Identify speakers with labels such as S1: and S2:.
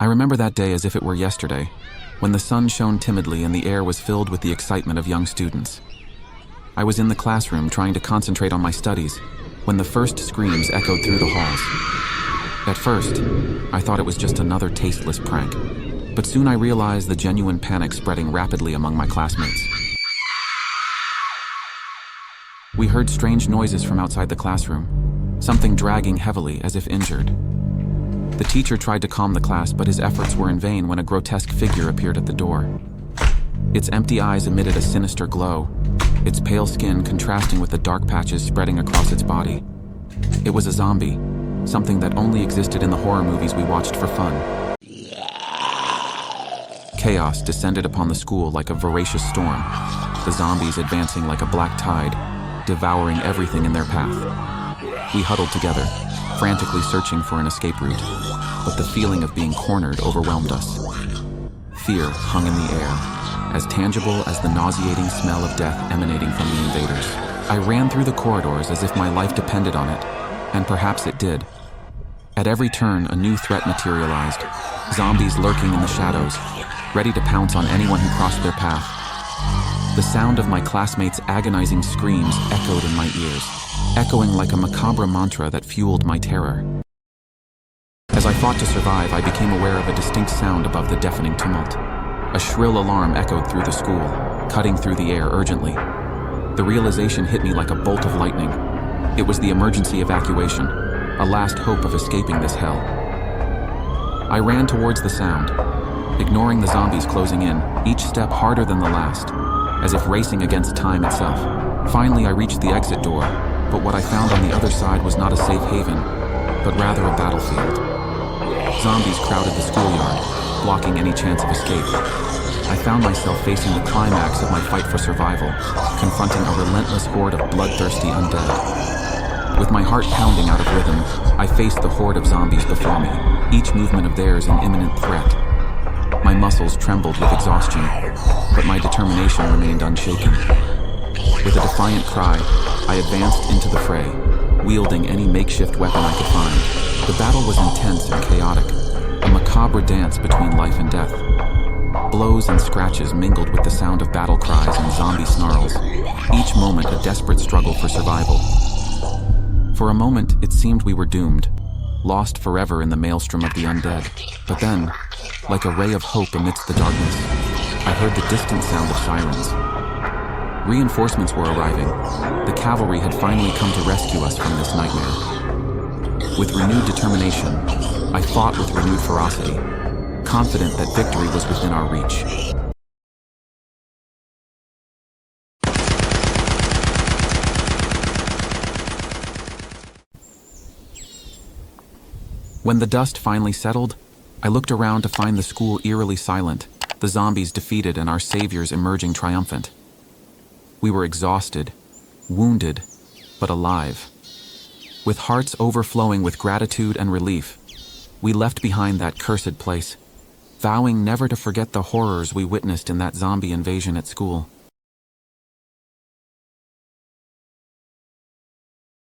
S1: I remember that day as if it were yesterday, when the sun shone timidly and the air was filled with the excitement of young students. I was in the classroom trying to concentrate on my studies when the first screams echoed through the halls. At first, I thought it was just another tasteless prank, but soon I realized the genuine panic spreading rapidly among my classmates. We heard strange noises from outside the classroom, something dragging heavily as if injured. The teacher tried to calm the class, but his efforts were in vain when a grotesque figure appeared at the door. Its empty eyes emitted a sinister glow, its pale skin contrasting with the dark patches spreading across its body. It was a zombie, something that only existed in the horror movies we watched for fun. Chaos descended upon the school like a voracious storm, the zombies advancing like a black tide, devouring everything in their path. We huddled together, frantically searching for an escape route, but the feeling of being cornered overwhelmed us. Fear hung in the air, as tangible as the nauseating smell of death emanating from the invaders. I ran through the corridors as if my life depended on it, and perhaps it did. At every turn, a new threat materialized, zombies lurking in the shadows, ready to pounce on anyone who crossed their path. The sound of my classmates' agonizing screams echoed in my ears, echoing like a macabre mantra that fueled my terror. As I fought to survive, I became aware of a distinct sound above the deafening tumult. A shrill alarm echoed through the school, cutting through the air urgently. The realization hit me like a bolt of lightning. It was the emergency evacuation, a last hope of escaping this hell. I ran towards the sound, ignoring the zombies closing in, each step harder than the last, as if racing against time itself. Finally, I reached the exit door, but what I found on the other side was not a safe haven, but rather a battlefield. Zombies crowded the schoolyard, blocking any chance of escape. I found myself facing the climax of my fight for survival, confronting a relentless horde of bloodthirsty undead. With my heart pounding out of rhythm, I faced the horde of zombies before me, each movement of theirs an imminent threat. My muscles trembled with exhaustion, but my determination remained unshaken. With a defiant cry, I advanced into the fray, wielding any makeshift weapon I could find. The battle was intense and chaotic, a macabre dance between life and death. Blows and scratches mingled with the sound of battle cries and zombie snarls, each moment a desperate struggle for survival. For a moment, it seemed we were doomed, lost forever in the maelstrom of the undead. But then, like a ray of hope amidst the darkness, I heard the distant sound of sirens. Reinforcements were arriving. The cavalry had finally come to rescue us from this nightmare. With renewed determination, I fought with renewed ferocity, confident that victory was within our reach. When the dust finally settled, I looked around to find the school eerily silent, the zombies defeated and our saviors emerging triumphant. We were exhausted, wounded, but alive. With hearts overflowing with gratitude and relief, we left behind that cursed place, vowing never to forget the horrors we witnessed in that zombie invasion at school.